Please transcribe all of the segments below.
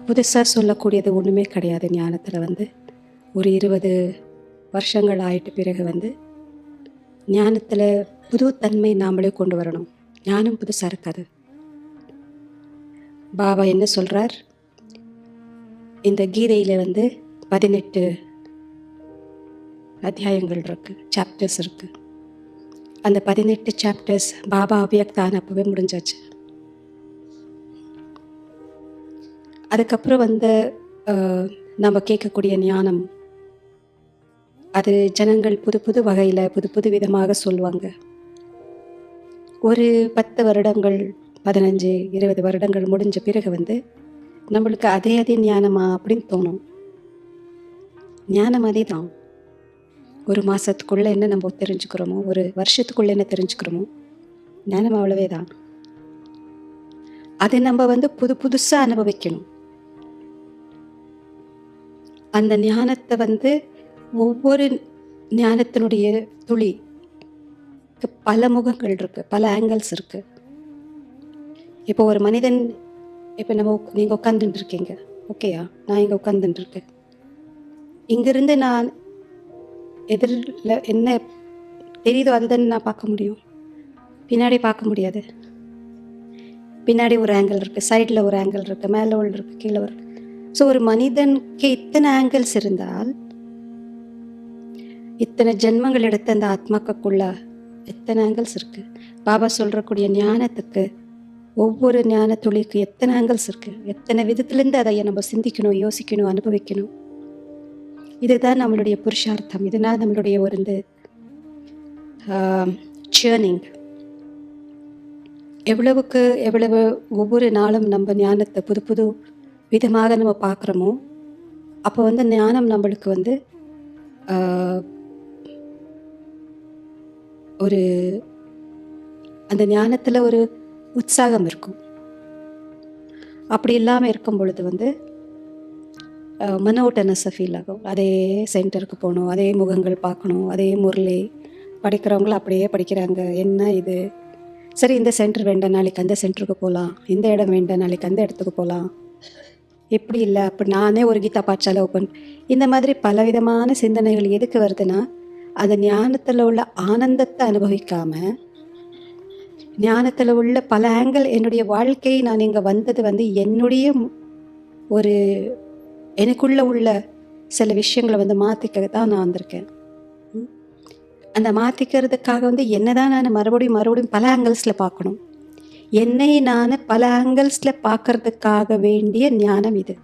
புதுசாக சொல்லக்கூடியது ஒன்றுமே கிடையாது. ஞானத்தில் வந்து ஒரு 20 வருஷங்கள் ஆயிட்டு பிறகு வந்து ஞானத்தில் புது தன்மை நாமளே கொண்டு வரணும். ஞானம் புதுசாக இருக்காது. பாபா என்ன சொல்கிறார், இந்த கீதையில் வந்து 18 அத்தியாயங்கள் இருக்குது, சாப்டர்ஸ் இருக்குது. அந்த 18 சாப்டர்ஸ் பாபா அவ்யக்தான அப்பவே முடிஞ்சாச்சு. அதுக்கப்புறம் வந்து நம்ம கேட்கக்கூடிய ஞானம் அது ஜனங்கள் புது புது வகையில் புது புது விதமாக சொல்லுவாங்க. ஒரு 10 வருடங்கள் 15 20 வருடங்கள் முடிஞ்ச பிறகு வந்து நம்மளுக்கு அதே ஞானமா அப்படின்னு தோணும். ஞானம் அதே தான். ஒரு மாதத்துக்குள்ளே என்ன நம்ம தெரிஞ்சுக்கிறோமோ, ஒரு வருஷத்துக்குள்ளே என்ன தெரிஞ்சுக்கிறோமோ, ஞானம் அவ்வளவே தான். அதை நம்ம வந்து புதுசாக அனுபவிக்கணும். அந்த ஞானத்தை வந்து ஒவ்வொரு ஞானத்தினுடைய துளி பல முகங்கள் இருக்கு, பல ஆங்கிள்ஸ் இருக்கு. இப்போ ஒரு மனிதன், இப்போ நீங்கள் உட்காந்துட்டு இருக்கீங்க, ஓகேயா? நான் இங்கே உட்காந்துட்டு இருக்கேன். இங்கிருந்து நான் எதிரில் என்ன தெரியுதோ அதுதான் நான் பார்க்க முடியும். பின்னாடி பார்க்க முடியாது. பின்னாடி ஒரு ஆங்கிள் இருக்குது, சைடில் ஒரு ஆங்கிள் இருக்குது, மேலே ஒன்று இருக்குது, கீழே ஒரு. ஸோ ஒரு மனிதனுக்கு இத்தனை ஆங்கிள்ஸ் இருந்தால், இத்தனை ஜென்மங்கள் எடுத்த அந்த ஆத்மாக்குள்ள எத்தனை ஆங்கிள்ஸ் இருக்குது. பாபா சொல்கிறக்கூடிய ஞானத்துக்கு, ஒவ்வொரு ஞான துளிக்கு எத்தனை ஆங்கிள்ஸ் இருக்குது, எத்தனை விதத்துலேருந்து அதை நம்ம சிந்திக்கணும், யோசிக்கணும், அனுபவிக்கணும். இதுதான் நம்மளுடைய புருஷார்த்தம். இதனால் நம்மளுடைய ஒரு இந்த சேர்னிங் எவ்வளவுக்கு எவ்வளவு ஒவ்வொரு நாளும் நம்ம ஞானத்தை புது புது விதமாக நம்ம பார்க்குறோமோ, அப்போ வந்து ஞானம் நம்மளுக்கு வந்து ஒரு அந்த ஞானத்தில் ஒரு உற்சாகம் இருக்கும். அப்படி இல்லாமல் இருக்கும் பொழுது வந்து மனோட்டனஸை ஃபீல் ஆகும். அதே சென்டருக்கு போகணும், அதே முகங்கள் பார்க்கணும், அதே முரளி. படிக்கிறவங்களும் அப்படியே படிக்கிறாங்க. என்ன இது, சரி இந்த சென்டர் வேண்டாம் நாளைக்கு அந்த சென்டருக்கு போகலாம், இந்த இடம் வேண்டாம் நாளைக்கு அந்த இடத்துக்கு போகலாம், இப்படி இல்லை அப்படி நானே ஒரு கீதா பாட்சாலை ஓப்பன். இந்த மாதிரி பலவிதமான சிந்தனைகள் எதுக்கு வருதுன்னா, அந்த ஞானத்தில் உள்ள ஆனந்தத்தை அனுபவிக்காமல், ஞானத்தில் உள்ள பல ஆங்கிள் என்னுடைய வாழ்க்கையை நான் இங்கே வந்தது வந்து என்னுடைய ஒரு எனக்குள்ளே உள்ள சில விஷயங்களை வந்து மாற்றிக்க தான் நான் வந்திருக்கேன். அந்த மாற்றிக்கிறதுக்காக வந்து என்ன தான் நான் மறுபடியும் பல ஆங்கிள்ஸில் பார்க்கணும். என்னை நான் பல ஆங்கிள்ஸில் பார்க்கறதுக்காக வேண்டிய ஞானம் இது.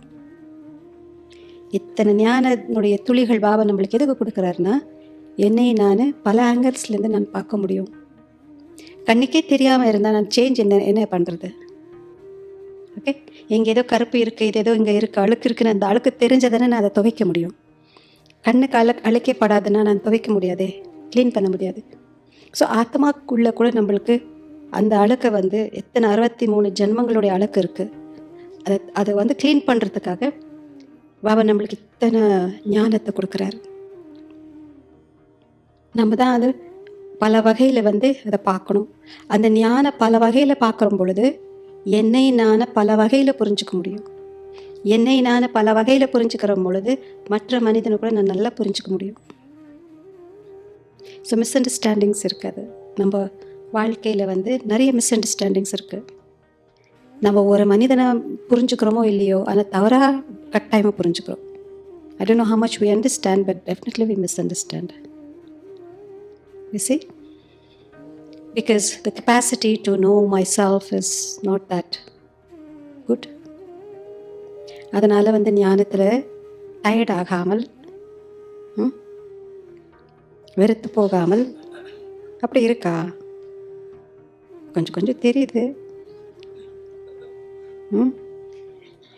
இத்தனை ஞானனுடைய துளிகள் பாபா நம்மளுக்கு எதுக்கு கொடுக்குறாருன்னா, என்னை நான் பல ஆங்கிள்ஸ்லேருந்து நான் பார்க்க முடியும். கண்ணுக்கே தெரியாமல் இருந்தால் நான் சேஞ்ச் என்ன பண்ணுறது? ஓகே, இங்கே ஏதோ கருப்பு இருக்குது, இது ஏதோ இங்கே இருக்குது, அழுக்கு இருக்குன்னு அந்த அழுக்கு தெரிஞ்சதானே நான் அதை துவைக்க முடியும். கண்ணுக்கு அழுக்கே படாதுன்னா நான் துவைக்க முடியாதே, க்ளீன் பண்ண முடியாது. ஸோ ஆத்மாக்குள்ளே கூட நம்மளுக்கு அந்த அழுக்கை வந்து எத்தனை 63 ஜென்மங்களுடைய அழுக்கு இருக்குது. அதை வந்து க்ளீன் பண்ணுறதுக்காக பாபா நம்மளுக்கு இத்தனை ஞானத்தை கொடுக்குறாரு. நம்ம தான் அது பல வகையில் வந்து அதை பார்க்கணும். அந்த ஞானம் பல வகையில் பார்க்குற பொழுது என்னை நான் பல வகையில் புரிஞ்சுக்க முடியும். என்னை நான் பல வகையில் புரிஞ்சுக்கிற பொழுது மற்ற மனிதனை கூட நான் நல்லா புரிஞ்சுக்க முடியும். ஸோ மிஸ் அண்டர்ஸ்டாண்டிங்ஸ் இருக்காது. நம்ம வாழ்க்கையில் வந்து நிறைய மிஸ் அண்டர்ஸ்டாண்டிங்ஸ் இருக்குது. நம்ம ஒரு மனிதனை புரிஞ்சுக்கிறோமோ இல்லையோ, ஆனால் தவறாக கட்டாயமாக புரிஞ்சுக்கிறோம். I don't know how much we understand, but definitely we misunderstand. You see? Because the capacity to know myself is not that good. அதனால் வந்து ஞானத்தில் டயர்ட் ஆகாமல், வெறுத்து போகாமல், அப்படி இருக்கா? கொஞ்சம் கொஞ்சம் தெரியுது.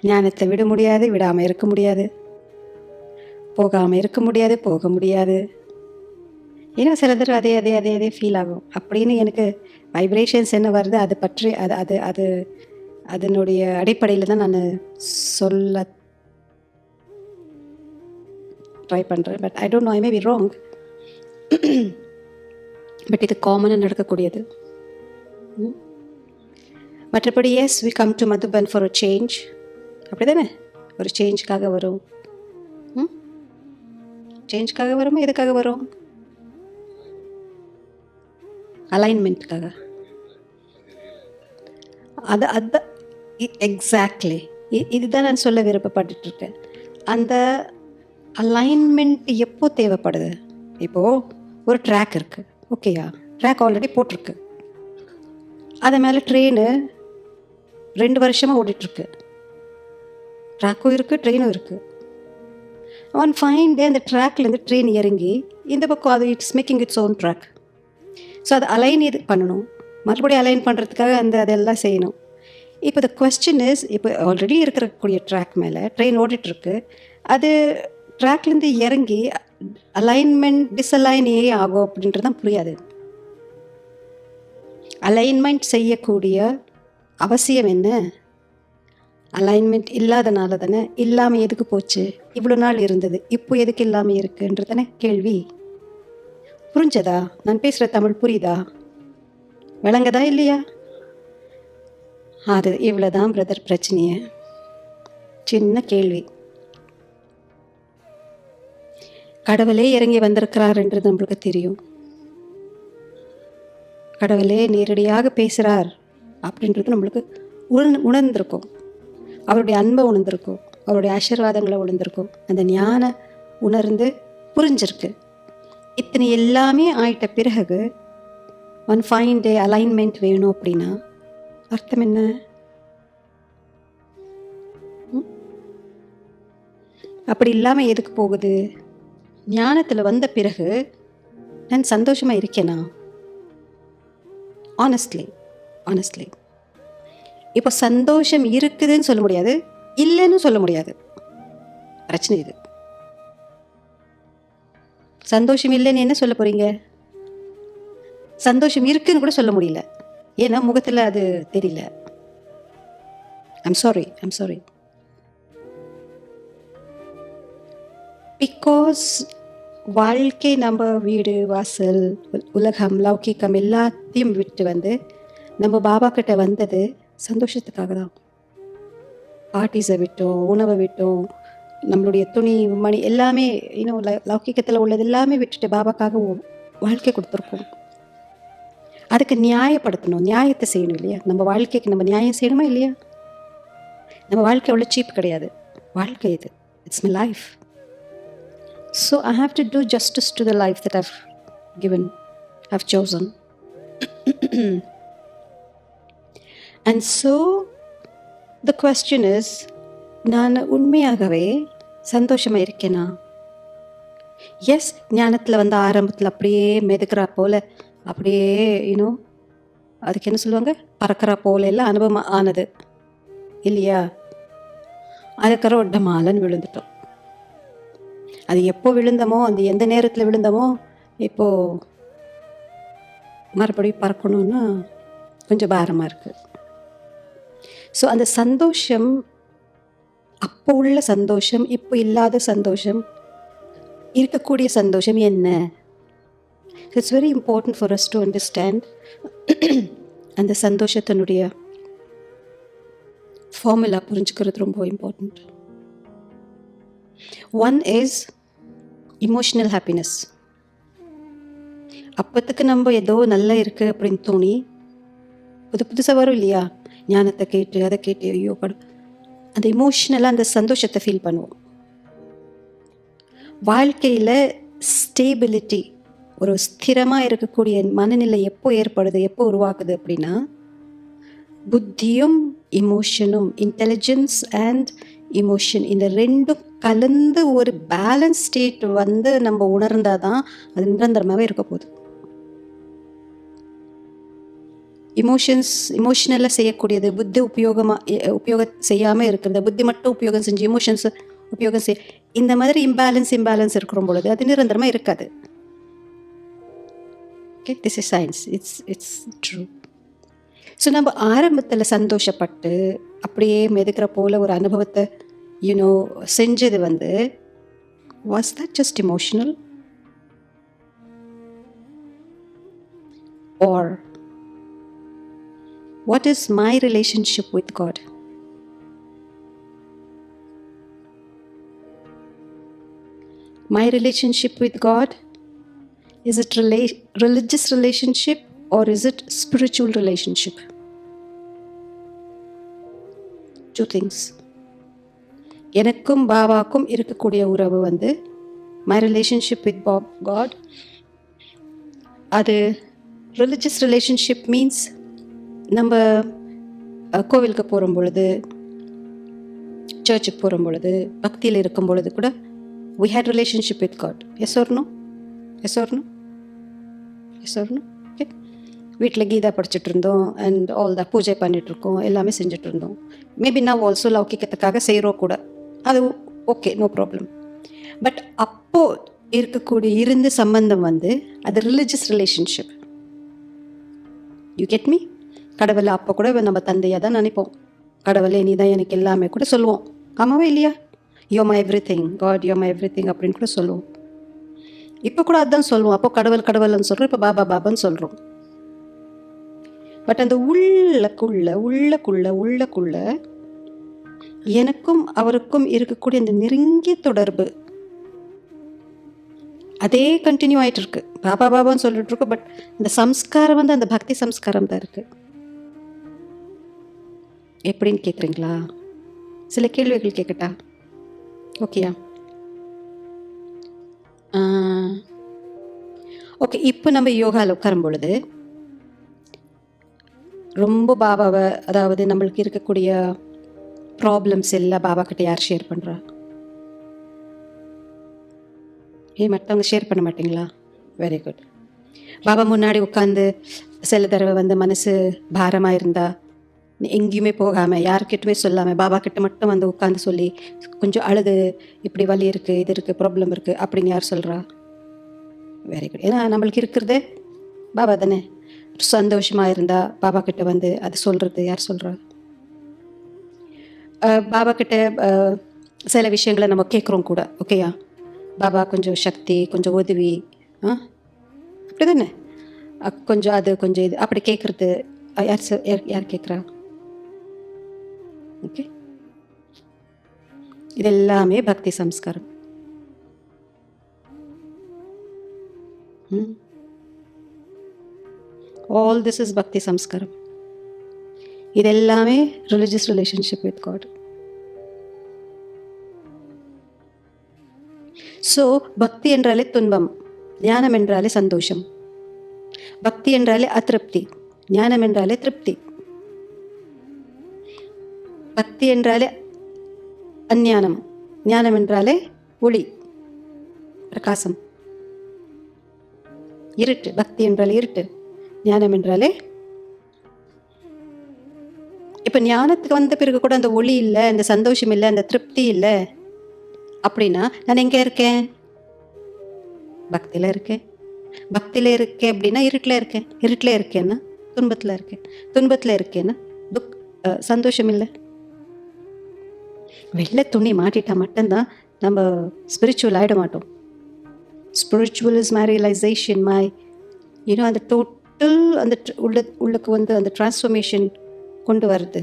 ஞானத்தை விட முடியாது, விடாமல் இருக்க முடியாது, போகாமல் இருக்க முடியாது, போக முடியாது. ஏன்னா சில தடவை அதே அதே அதே அதே ஃபீல் ஆகும். அப்படின்னு எனக்கு வைப்ரேஷன்ஸ் என்ன வருது அது பற்றி அது அது அது அதனுடைய அடிப்படையில் தான் நான் சொல்ல ட்ரை பண்ணுறேன். But I don't know, I may be wrong. But இது காமனாக நடக்கக்கூடியது. மற்றபடி yes we come to Madhuban for a change, அப்படி தானே? ஒரு சேஞ்சுக்காக வரும். சேஞ்சுக்காக வருமா, எதுக்காக வரும்? அலைன்மெண்ட்டுக்காக. அது எக்ஸாக்ட்லி இதுதான் நான் சொல்ல விருப்பப்பட்டுருக்கேன். அந்த அலைன்மெண்ட் எப்போ தேவைப்படுது? இப்போது ஒரு ட்ராக் இருக்குது, ஓகேயா? ட்ராக் ஆல்ரெடி போட்டிருக்கு, அது மேலே ட்ரெயின் 2 வருஷமாக ஓடிட்டுருக்கு. ட்ராக்கும் இருக்குது, ட்ரெயினும் இருக்குது. ஒன் ஃபைன் டே அந்த ட்ராக்லேருந்து ட்ரெயின் இறங்கி இந்த பக்கம் அது it's making its own track. So அதை அலைன் இது பண்ணணும், மறுபடியும் அலைன் பண்ணுறதுக்காக அதெல்லாம் செய்யணும். இப்போ த கொஸ்டின் இஸ், இப்போ ஆல்ரெடி இருக்கக்கூடிய ட்ராக் மேலே ட்ரெயின் ஓடிட்டுருக்கு, அது ட்ராக்லேருந்து இறங்கி அலைன்மெண்ட் டிஸ்அலைன் ஆகும் அப்படின்றது தான் புரியாது. அலைன்மெண்ட் செய்யக்கூடிய அவசியம் என்ன? அலைன்மெண்ட் இல்லாதனால தானே. இல்லாமல் எதுக்கு போச்சு? இவ்வளோ நாள் இருந்தது, இப்போ எதுக்கு இல்லாமல் இருக்குன்றது தானே கேள்வி. புரிஞ்சதா? நான் பேசுகிற தமிழ் புரியுதா? விளங்குதா இல்லையா? அது இவ்வளோதான் பிரதர் பிரச்சனையே. சின்ன கேள்வி. கடவுளே இறங்கி வந்திருக்கிறாருன்றது நம்மளுக்கு தெரியும். கடவுளே நேரடியாக பேசுகிறார் அப்படின்றது நம்மளுக்கு உணர்ந்திருக்கும். அவருடைய அன்பை உணர்ந்திருக்கும், அவருடைய ஆசீர்வாதங்களை உணர்ந்திருக்கும், அந்த ஞான உணர்ந்து புரிஞ்சிருக்கு. இத்தனை எல்லாமே ஆயிட்ட பிறகு ஒன் ஃபைன் டே அலைன்மெண்ட் வேணும் அப்படின்னா அர்த்தம் என்ன? அப்படி இல்லாமல் எதுக்கு போகுது? ஞானத்தில் வந்த பிறகு நான் சந்தோஷமாக இருக்கேனா? ஆனஸ்ட்லி இப்போ சந்தோஷம் இருக்குதுன்னு சொல்ல முடியாது, இல்லைன்னு சொல்ல முடியாது. பிரச்சனை இது. சந்தோஷம் இல்லைன்னு என்ன சொல்ல போறீங்க? சந்தோஷம் இருக்குன்னு கூட சொல்ல முடியல, ஏன்னா முகத்தில் அது தெரியல. I'm sorry. பிகாஸ் வாழ்க்கை நம்ம வீடு வாசல் உலகம் லௌகிக்கம் எல்லாத்தையும் விட்டு நம்ம பாபா கிட்ட வந்தது சந்தோஷத்துக்காக தான். பார்ட்டிஸை விட்டோம், உணவை விட்டோம், நம்மளுடைய துணி மணி எல்லாமே இன்னும் லௌகிக்கத்தில் உள்ளது எல்லாமே விட்டுட்டு பாபாக்காக வாழ்க்கை கொடுத்துருக்கோம். அதுக்கு நியாயப்படுத்தணும், நியாயத்தை செய்யணும் இல்லையா? நம்ம வாழ்க்கைக்கு நம்ம நியாயம் செய்யணுமா இல்லையா? நம்ம வாழ்க்கை அவ்வளோ சீப் கிடையாது. வாழ்க்கை இது, it's my life. So I have to do justice to the life that I've chosen. And so the question is, நான் உண்மையாகவே சந்தோஷமாக இருக்கேனா? எஸ், ஞானத்தில் வந்த ஆரம்பத்தில் அப்படியே மெதுக்கிறா போல், அப்படியே அதுக்கு என்ன சொல்லுவாங்க, பறக்கிறா போல எல்லாம் அனுபவம் ஆனது இல்லையா? அதுக்கப்புறம் டமாலன்னு விழுந்துட்டோம். அது எப்போ விழுந்தமோ, அந்த எந்த நேரத்தில் விழுந்தமோ, இப்போது மறுபடியும் பறக்கணும்னா கொஞ்சம் பாரமாக இருக்குது. ஸோ அந்த சந்தோஷம், அப்போ உள்ள சந்தோஷம், இப்போ இல்லாத சந்தோஷம், இருக்கக்கூடிய சந்தோஷம் என்ன? It's very important for us to understand. அந்த சந்தோஷத்தினுடைய ஃபார்முலா புரிஞ்சுக்கிறது ரொம்ப important. One is emotional happiness. அப்போத்துக்கு நம்ம ஏதோ நல்லா இருக்குது அப்படின்னு தோணி புதுசாக வரும் இல்லையா? ஞானத்தை கேட்டு அதை கேட்டு ஐயோ அந்த இமோஷ்னலாக அந்த சந்தோஷத்தை ஃபீல் பண்ணுவோம். வாழ்க்கையில் ஸ்டேபிலிட்டி, ஒரு ஸ்திரமாக இருக்கக்கூடிய மனநிலை எப்போ ஏற்படுது, எப்போ உருவாக்குது அப்படின்னா, புத்தியும் இமோஷனும், இன்டெலிஜென்ஸ் அண்ட் இமோஷன், இந்த ரெண்டும் கலந்து ஒரு பேலன்ஸ் ஸ்டேட் நம்ம உணர்ந்தால் தான் அது நிரந்தரமாகவே இருக்க போகுது. இமோஷனலாக செய்யக்கூடியது புத்தி உபயோகம் செய்யாமல் இருக்கிறது, புத்தி மட்டும் உபயோகம் செஞ்சு இமோஷன்ஸ் உபயோகம் செய்ய, இந்த மாதிரி இம்பேலன்ஸ் இருக்கிற பொழுது அது நிரந்தரமாக இருக்காது. Okay, this is science, it's true. So நம்ம ஆரம்பத்தில் சந்தோஷப்பட்டு அப்படியே மெதுக்கிற போல் ஒரு அனுபவத்தை செஞ்சது was that just emotional? Or what is my relationship with God? My relationship with God, is it religious relationship or is it spiritual relationship? Two things. எனக்கும் பாபாக்கும் இருக்கக்கூடிய உறவு வந்து my relationship with God, அது religious relationship means நம்ம கோவிலுக்கு போகும் பொழுது, சர்ச்சுக்கு போகும் பொழுது, பக்தியில் இருக்கும் பொழுது கூட we had relationship with God. Yes or no? Yes or no? Yes or no? Okay. வீட்டில் கீதா படிச்சுட்டு இருந்தோம் அண்ட் ஆல் த பூஜை பண்ணிட்டு இருக்கோம், எல்லாமே செஞ்சுட்டு இருந்தோம். மேபி நான் ஆல்சோ லௌகிக்கத்துக்காக செய்கிறோம் கூட, அது ஓகே, நோ ப்ராப்ளம். பட் அப்போ இருக்கக்கூடிய இருந்த சம்பந்தம் வந்து அது religious relationship. You get me? கடவுளை அப்போ கூட நம்ம தந்தையாக தான் நினைப்போம். கடவுளே நீ தான் எனக்கு எல்லாமே கூட சொல்லுவோம். ஆமாவே இல்லையா? Yo my everything God, yo my everything அப்படின்னு கூட சொல்லுவோம். இப்போ கூட அதுதான் சொல்லுவோம். அப்போ கடவுள் கடவுள்னு சொல்கிறோம், இப்போ பாபா பாபான்னு சொல்கிறோம். பட் அந்த உள்ளக்குள்ள எனக்கும் அவருக்கும் இருக்கக்கூடிய அந்த நெருங்கிய தொடர்பு அதே கண்டினியூ ஆகிட்டு இருக்கு. பாபா பாபான்னு சொல்லிட்டு இருக்கு. பட் அந்த சம்ஸ்காரம் வந்து அந்த பக்தி சம்ஸ்காரம் தான் இருக்கு. எப்படின்னு கேட்குறீங்களா? சில கேள்விகள் கேட்கட்டா? ஓகேயா? ஓகே. இப்போ நம்ம யோகாவில் உட்காரும் பொழுது ரொம்ப பாபாவை, அதாவது நம்மளுக்கு இருக்கக்கூடிய ப்ராப்ளம்ஸ் எல்லாம் பாபா கிட்ட யார் ஷேர் பண்ணுறா? மற்றவங்க ஷேர் பண்ண மாட்டிங்களா? Very good. பாபா முன்னாடி உட்காந்து சில தடவை வந்து மனசு பாரமாக இருந்தா எங்கேயுமே போகாமல் யாருக்கிட்டுமே சொல்லாமல் பாபா கிட்ட மட்டும் வந்து உட்காந்து சொல்லி கொஞ்சம் அழுது, இப்படி வலி இருக்குது, இது இருக்குது, ப்ராப்ளம் இருக்குது அப்படின்னு யார் சொல்கிறா? Very good. ஏன்னா நம்மளுக்கு இருக்கிறதே பாபா தானே. சந்தோஷமாக இருந்தால் பாபா கிட்ட வந்து அது சொல்கிறது யார் சொல்கிறா? பாபா கிட்ட சில விஷயங்களை நம்ம கேட்குறோம் கூட. ஓகேயா? பாபா கொஞ்சம் சக்தி, கொஞ்சம் உதவி, அப்படி தானே, கொஞ்சம் அது கொஞ்சம் இது அப்படி கேட்குறது யார் கேட்குறா? ஓகே. இது எல்லாமே பக்தி சம்ஸ்காரம். All this is bhakti samskaram. இது எல்லாமே religious relationship with God. So பக்தி என்றாலே துன்பம், ஞானம் என்றாலே சந்தோஷம். பக்தி என்றாலே அதிருப்தி, ஞானம் என்றாலே திருப்தி. பக்தி என்றாலே அஞ்ஞானம், ஞானம் என்றாலே ஒளி, பிரகாசம். இருட்டு, பக்தி என்றாலே இருட்டு, ஞானம் என்றாலே. இப்போ ஞானத்துக்கு வந்த பிறகு கூட அந்த ஒளி இல்லை, அந்த சந்தோஷம் இல்லை, அந்த திருப்தி இல்லை அப்படின்னா நான் எங்கே இருக்கேன்? பக்தியில் இருக்கேன். பக்தியில் இருக்கேன் அப்படின்னா இருட்டில் இருக்கேன். இருட்டில் இருக்கேன்னா துன்பத்தில் இருக்கேன். துன்பத்தில் இருக்கேன்னா சந்தோஷம் இல்லை. வெள்ளை துணி மாட்டிட்டா மட்டும்தான் நம்ம ஸ்பிரிச்சுவல் ஆகிட மாட்டோம். Spiritual is my realisation, my அந்த டோட்டல் அந்த உள்ளுக்கு வந்து அந்த டிரான்ஸ்ஃபர்மேஷன் கொண்டு வருது.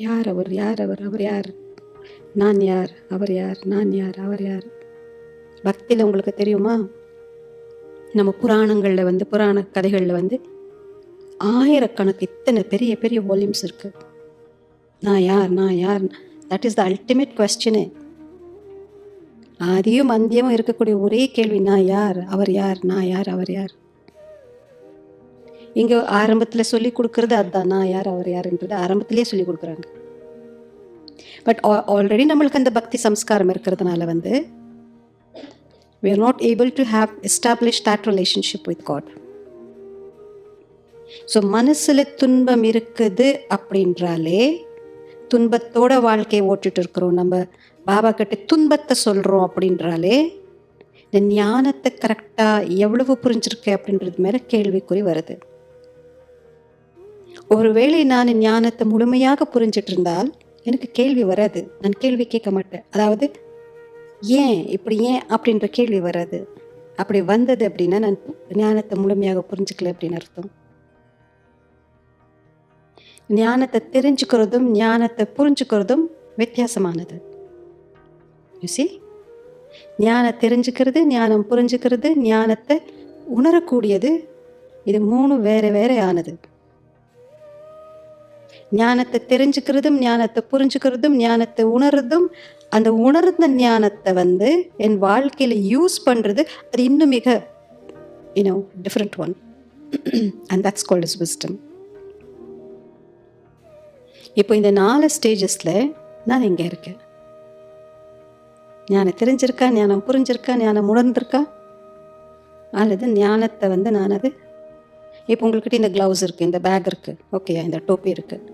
யார் அவர், யார் அவர், அவர் யார், நான் யார், அவர் யார், நான் யார், அவர் யார். பக்தியில் உங்களுக்கு தெரியுமா, நம்ம புராணங்களில் வந்து புராண கதைகளில் வந்து ஆயிரக்கணக்கு இத்தனை பெரிய பெரிய வால்யூம்ஸ் இருக்கு. நான் யார், நான் யார், தட் இஸ் த அல்டிமேட் கொஸ்டினே. ஆதியும் அந்தியமும் இருக்கக்கூடிய ஒரே கேள்வி, நான் யார், அவர் யார், நான் யார், அவர் யார். இங்கே ஆரம்பத்தில் சொல்லி கொடுக்கறது அதுதான், நான் யார், அவர் யாருன்றது ஆரம்பத்திலேயே சொல்லி கொடுக்குறாங்க. பட் ஆல்ரெடி நம்மளுக்கு அந்த பக்தி சம்ஸ்காரம் இருக்கிறதுனால வந்து we are not able to have established that relationship with God. So மனசில் துன்பம் இருக்குது அப்படின்றாலே துன்பத்தோட வாழ்க்கையை ஓட்டிட்டு இருக்கிறோம். நம்ம பாபா கிட்ட துன்பத்தை சொல்கிறோம் அப்படின்றாலே இந்த ஞானத்தை கரெக்டாக எவ்வளவு புரிஞ்சிருக்கு அப்படின்றது மேலே கேள்விக்குறி வருது. ஒருவேளை நான் ஞானத்தை முழுமையாக புரிஞ்சிட்டு இருந்தால் எனக்கு கேள்வி வராது, நான் கேள்வி கேட்க மாட்டேன். அதாவது ஏன் இப்படி, ஏன் அப்படின்ற கேள்வி வராது. அப்படி வந்தது அப்படின்னா நான் ஞானத்தை முழுமையாக புரிஞ்சுக்கல அப்படின்னு அர்த்தம். ஞானத்தை தெரிஞ்சுக்கிறதும் ஞானத்தை புரிஞ்சுக்கிறதும் வித்தியாசமானது. You see? ஞானம் தெரிஞ்சுக்கிறது, ஞானம் புரிஞ்சுக்கிறது, ஞானத்தை உணரக்கூடியது. இது 3 வேற வேற ஆனது. ஞானத்தை தெரிஞ்சுக்கிறதும், ஞானத்தை புரிஞ்சுக்கிறதும், ஞானத்தை உணர்றதும், அந்த உணர்ந்த ஞானத்தை என் வாழ்க்கையில் யூஸ் பண்ணுறது, அது இன்னும் மிக different one. And that's called is wisdom. இப்போ இந்த 4 ஸ்டேஜஸில் நான் இங்கே இருக்கேன். ஞானம் தெரிஞ்சிருக்கா, ஞானம் புரிஞ்சிருக்கா, ஞானம் உணர்ந்திருக்கா, அல்லது ஞானத்தை நான் அது இப்போ உங்கள்கிட்ட இந்த க்ளவுஸ் இருக்குது, இந்த பேக் இருக்குது, ஓகே, இந்த டோப்பி இருக்குது,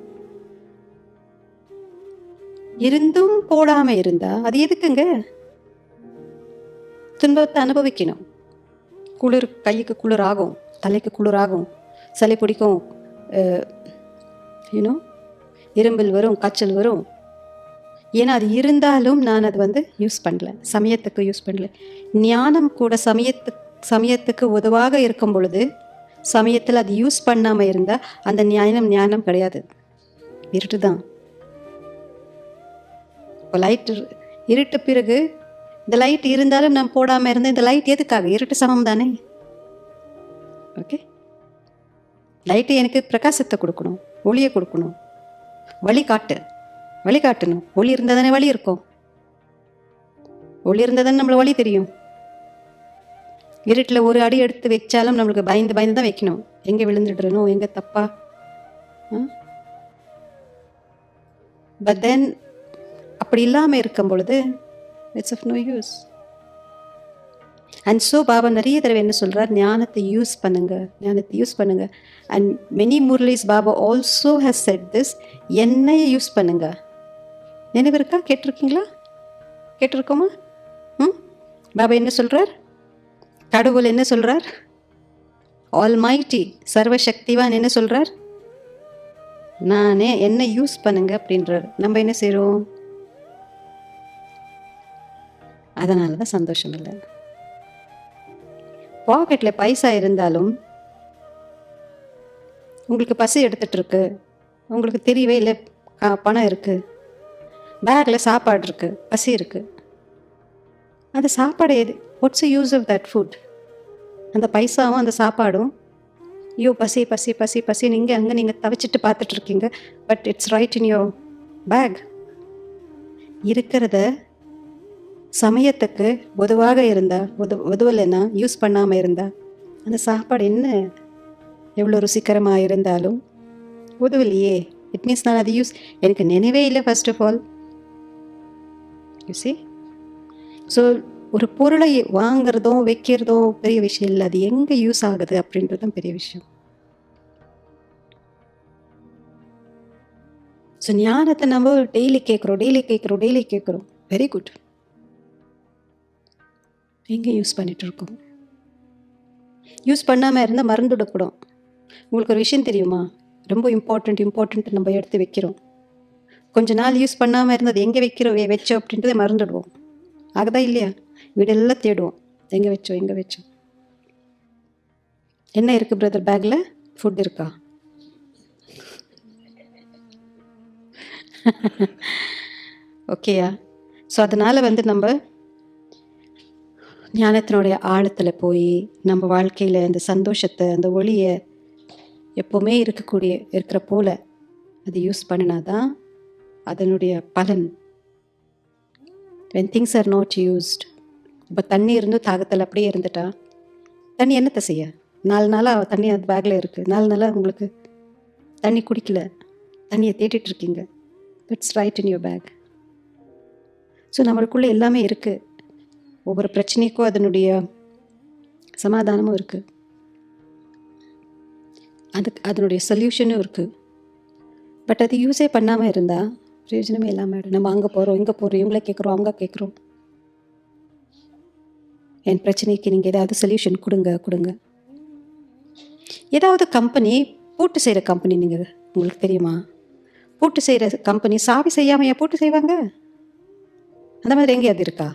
இருந்தும் போடாமல் இருந்தால் அது எதுக்குங்க? துன்பத்தை அனுபவிக்கணும். குளிர், கைக்கு குளிர் ஆகும், தலைக்கு குளிர் ஆகும், சளி பிடிக்கும், இரும்பல் வரும், காய்ச்சல் வரும். ஏன்னா அது இருந்தாலும் நான் அது யூஸ் பண்ணல, சமயத்துக்கு யூஸ் பண்ணல. ஞானம் கூட சமயத்துக்கு உதவாக இருக்கும் பொழுது, சமயத்தில் அது யூஸ் பண்ணாமல் இருந்தால் அந்த ஞானம் கிடையாது, இருட்டு தான். இப்போ லைட் இருட்டு பிறகு இந்த லைட் இருந்தாலும் நான் போடாமல் இருந்தேன். இந்த லைட் எதுக்காக? இருட்டு சமம் தானே. ஓகே, லைட்டு எனக்கு பிரகாசத்தை கொடுக்கணும், ஒளியை கொடுக்கணும், வழிகாட்டணும். ஒளி இருந்தால் தானே வழி இருக்கும். ஒளி இருந்தால் தானே நம்மளை வழி தெரியும். இருட்டில் ஒரு அடி எடுத்து வச்சாலும் நம்மளுக்கு பயந்து தான் வைக்கணும். எங்கே விழுந்துடுறணும், எங்கே தப்பா. பட் தென் அப்படி இல்லாமல் இருக்கும் பொழுது it's of no use. And so Baba நிறைய தடவை என்ன சொல்கிறார்? ஞானத்தை யூஸ் பண்ணுங்க. And many murlis Baba also has said this, என்னையை யூஸ் பண்ணுங்க. நினைவு இருக்கா? கேட்டிருக்கோமா? பாபா என்ன சொல்கிறார்? கடவுள் என்ன சொல்கிறார்? ஆல்மைட்டி, சர்வசக்திவான் என்ன சொல்கிறார்? நானே, என்னை யூஸ் பண்ணுங்க அப்படின்றார். நம்ம என்ன செய்கிறோம்? அதனால தான் சந்தோஷம் இல்லை. பாக்கெட்டில் பைசா இருந்தாலும் உங்களுக்கு பசி எடுத்துட்டு இருக்கு, உங்களுக்கு தெரியவே இல்லை பணம் இருக்குது, பேக்கில் சாப்பாடு இருக்குது, பசி இருக்குது. அந்த சாப்பாடு எது? What's the use of that food? அந்த பைசாவும் அந்த சாப்பாடும், ஐயோ பசி பசி பசி பசி நீங்கள் அங்கே நீங்கள் தவிச்சிட்டு பார்த்துட்ருக்கீங்க. But it's right in your back. இருக்கிறத சமயத்துக்கு உதவாக இருந்தால், உதவலைன்னா, யூஸ் பண்ணாமல் இருந்தால், அந்த சாப்பாடு என்ன எவ்வளோ ருசிகரமாக இருந்தாலும் உதவலையே. இட் மீன்ஸ் நான் அது எனக்கு நினைவே இல்லை first of all. You see. So ஒரு பொருளை வாங்கிறதோ வைக்கிறதோ பெரிய விஷயம் இல்லை, அது எங்கே யூஸ் ஆகுது அப்படின்றது தான் பெரிய விஷயம். ஸோ ஞானத்தை நம்ம டெய்லி கேட்குறோம். Very good. எங்கே யூஸ் பண்ணிகிட்ருக்கோம்? யூஸ் பண்ணாமல் இருந்தால் மறந்துவிடக்கூடும். உங்களுக்கு ஒரு விஷயம் தெரியுமா? ரொம்ப இம்பார்ட்டண்ட் நம்ம எடுத்து வைக்கிறோம். கொஞ்ச நாள் யூஸ் பண்ணாமல் இருந்தது எங்கே வச்சோம் அப்படின்றத மறந்துடுவோம். ஆகுதா இல்லையா? வீடெல்லாம் தேடுவோம், எங்கே வச்சோம். என்ன இருக்குது பிரதர் பேக்கில்? ஃபுட் இருக்கா? ஓகேயா? ஸோ அதனால் நம்ம ஞானத்தினுடைய ஆழத்தில் போய் நம்ம வாழ்க்கையில் அந்த சந்தோஷத்தை, அந்த ஒளியை எப்போவுமே இருக்கிற போல் அது யூஸ் பண்ணினா தான் அதனுடைய பலன். when things are not used. இப்போ தண்ணி இருந்தும் தாகத்தில் அப்படியே இருந்துட்டா தண்ணி என்னத்தை செய்ய? 4 நாளாக தண்ணி அந்த பேக்கில் இருக்குது, 4 நாளாக உங்களுக்கு தண்ணி குடிக்கல, தண்ணியை தேடிட்டு இருக்கீங்க. It's right in your bag. So நம்மளுக்குள்ளே எல்லாமே இருக்குது. ஒவ்வொரு பிரச்சனைக்கும் அதனுடைய சமாதானமும் இருக்குது, அதனுடைய சொல்யூஷனும் இருக்குது. பட் அது யூஸே பண்ணாமல் இருந்தால் பிரயோஜனமே இல்லாமல் நம்ம அங்கே போகிறோம், இங்கே போகிறோம், இவங்களே கேட்குறோம், அங்கே கேட்குறோம். என் பிரச்சனைக்கு நீங்கள் ஏதாவது சொல்யூஷன் கொடுங்க. ஏதாவது கம்பெனி, பூட்டு செய்கிற கம்பெனி, நீங்கள் உங்களுக்கு தெரியுமா? பூட்டு செய்கிற கம்பெனி சாவி செய்யாமையா பூட்டு செய்வாங்க? அந்த மாதிரி எங்கேயாவது இருக்கா?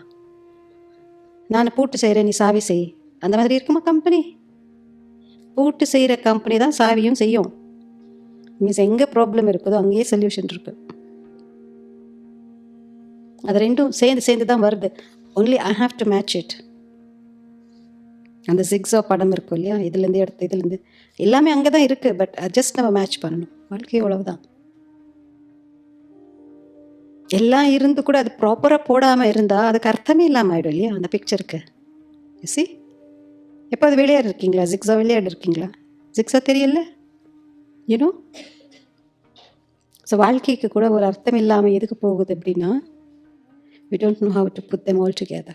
நான் பூட்டு செய்கிறேன், நீ சாவி செய், அந்த மாதிரி இருக்குமா கம்பெனி? பூட்டு செய்கிற கம்பெனி தான் சாவியும் செய்யும். மீன்ஸ் எங்கே ப்ராப்ளம் இருக்குதோ அங்கேயே சொல்யூஷன் இருக்குது. அது ரெண்டும் சேர்ந்து தான் வருது. Only I have to match it. அந்த ஜிக்ஸா படம் இருக்கும் இல்லையா, இதுலேருந்து எடுத்து இதுலேருந்து எல்லாமே அங்கே தான் இருக்குது. பட் ஜஸ்ட் நம்ம மேட்ச் பண்ணணும். வாழ்க்கை அவ்வளவுதான். எல்லாம் இருந்து கூட அது ப்ராப்பராக போடாமல் இருந்தால் அதுக்கு அர்த்தமே இல்லாமல் ஆகிடும் இல்லையா அந்த பிக்சருக்கு. சி, எப்போ அது விளையாடு இருக்கீங்களா? ஜிக்ஸா விளையாடு இருக்கீங்களா? ஜிக்ஸா தெரியல, யூனோ. ஸோ வாழ்க்கைக்கு கூட ஒரு அர்த்தம் இல்லாமல் எதுக்கு போகுது அப்படின்னா, we don't know how to put them all together.